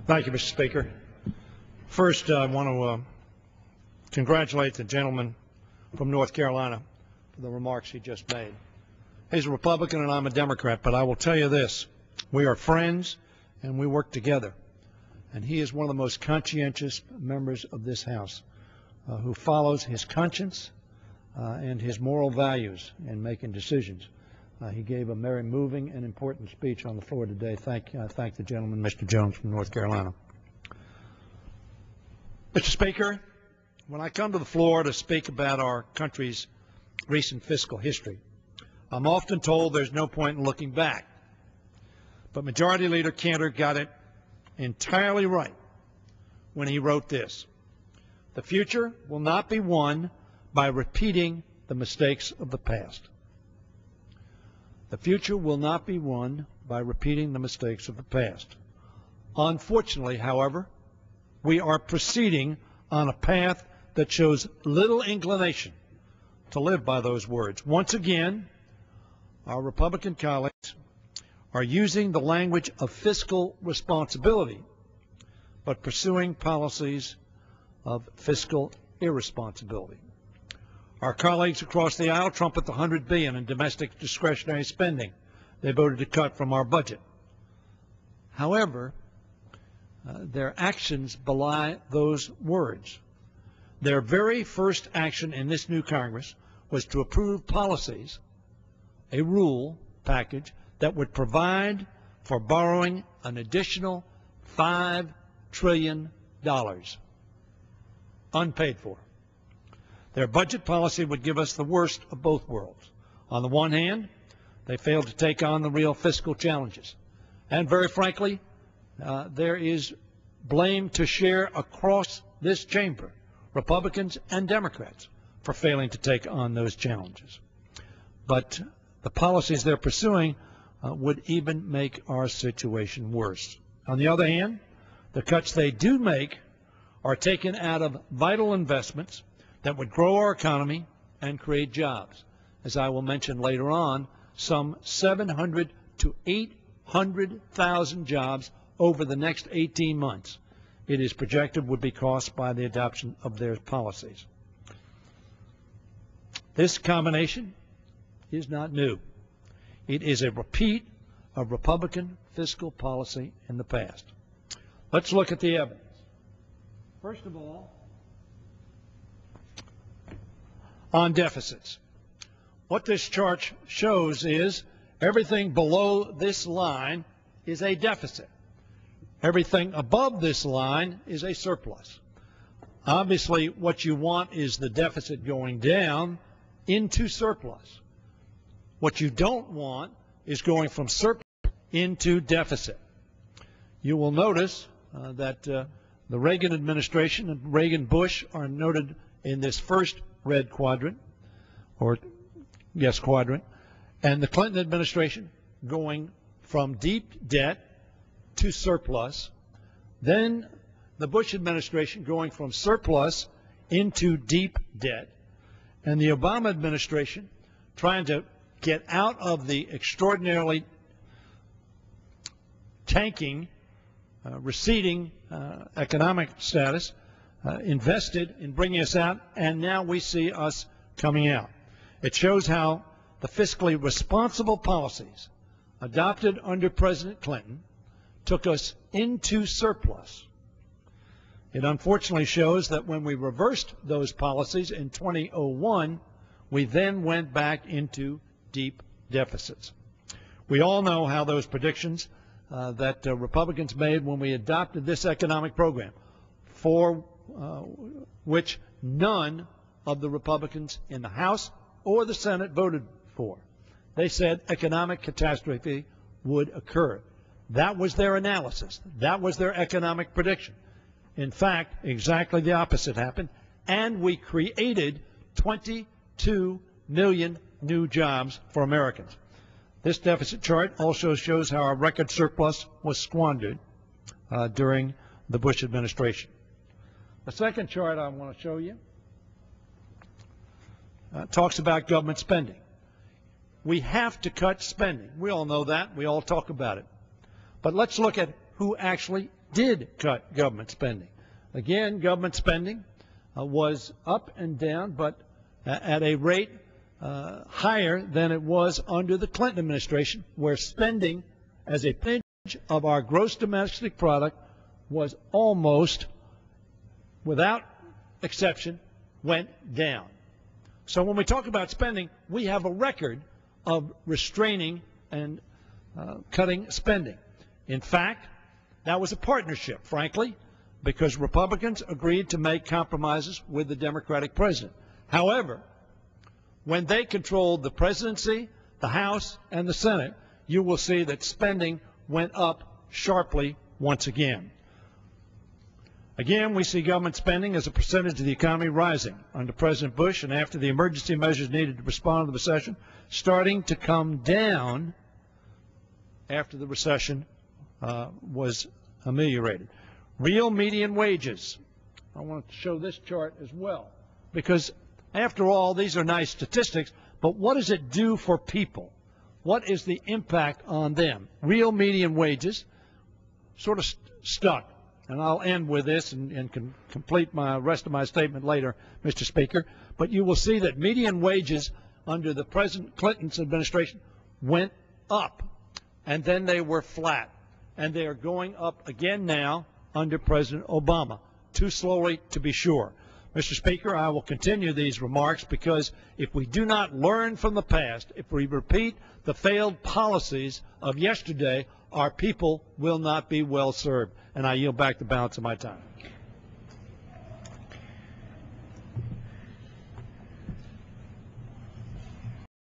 Thank you, Mr. Speaker. First, I want to congratulate the gentleman from North Carolina for the remarks he just made. He's a Republican and I'm a Democrat, but I will tell you this. We are friends and we work together. And he is one of the most conscientious members of this House who follows his conscience and his moral values in making decisions. He gave a very moving and important speech on the floor today. I thank the gentleman, Mr. Jones from North Carolina. Mr. Speaker, when I come to the floor to speak about our country's recent fiscal history, I'm often told there's no point in looking back. But Majority Leader Cantor got it entirely right when he wrote this: "The future will not be won by repeating the mistakes of the past." The future will not be won by repeating the mistakes of the past. Unfortunately, however, we are proceeding on a path that shows little inclination to live by those words. Once again, our Republican colleagues are using the language of fiscal responsibility, but pursuing policies of fiscal irresponsibility. Our colleagues across the aisle trumpet the $100 billion in domestic discretionary spending they voted to cut from our budget. However, their actions belie those words. Their very first action in this new Congress was to approve policies, a rule package that would provide for borrowing an additional $5 trillion, unpaid for. Their budget policy would give us the worst of both worlds. On the one hand, they failed to take on the real fiscal challenges. And very frankly, there is blame to share across this chamber, Republicans and Democrats, for failing to take on those challenges. But the policies they're pursuing would even make our situation worse. On the other hand, the cuts they do make are taken out of vital investments that would grow our economy and create jobs. As I will mention later on, some 700 to 800,000 jobs over the next 18 months, it is projected, would be cost by the adoption of their policies. This combination is not new. It is a repeat of Republican fiscal policy in the past. Let's look at the evidence. First of all, on deficits. What this chart shows is everything below this line is a deficit. Everything above this line is a surplus. Obviously, what you want is the deficit going down into surplus. What you don't want is going from surplus into deficit. You will notice that the Reagan administration and Reagan-Bush are noted in this first red quadrant, or yes, quadrant, and the Clinton administration going from deep debt to surplus, then the Bush administration going from surplus into deep debt, and the Obama administration trying to get out of the extraordinarily tanking, receding economic status, invested in bringing us out, and now we see us coming out. It shows how the fiscally responsible policies adopted under President Clinton took us into surplus. It unfortunately shows that when we reversed those policies in 2001, we then went back into deep deficits. We all know how those predictions that Republicans made when we adopted this economic program, for which none of the Republicans in the House or the Senate voted for. They said economic catastrophe would occur. That was their analysis. That was their economic prediction. In fact, exactly the opposite happened, and we created 22 million new jobs for Americans. This deficit chart also shows how our record surplus was squandered during the Bush administration. The second chart I want to show you talks about government spending. We have to cut spending. We all know that. We all talk about it. But let's look at who actually did cut government spending. Again, government spending was up and down, but at a rate higher than it was under the Clinton administration, where spending as a percentage of our gross domestic product was almost, without exception, went down. So when we talk about spending, we have a record of restraining and cutting spending. In fact, that was a partnership, frankly, because Republicans agreed to make compromises with the Democratic president. However, when they controlled the presidency, the House, and the Senate, you will see that spending went up sharply once again. Again, we see government spending as a percentage of the economy rising under President Bush, and after the emergency measures needed to respond to the recession, starting to come down after the recession was ameliorated. Real median wages. I want to show this chart as well, because after all, these are nice statistics, but what does it do for people? What is the impact on them? Real median wages sort of stuck. And I'll end with this and can complete my rest of my statement later, Mr. Speaker. But you will see that median wages under the President Clinton's administration went up, and then they were flat. And they are going up again now under President Obama, too slowly to be sure. Mr. Speaker, I will continue these remarks because if we do not learn from the past, if we repeat the failed policies of yesterday, our people will not be well served. And I yield back the balance of my time.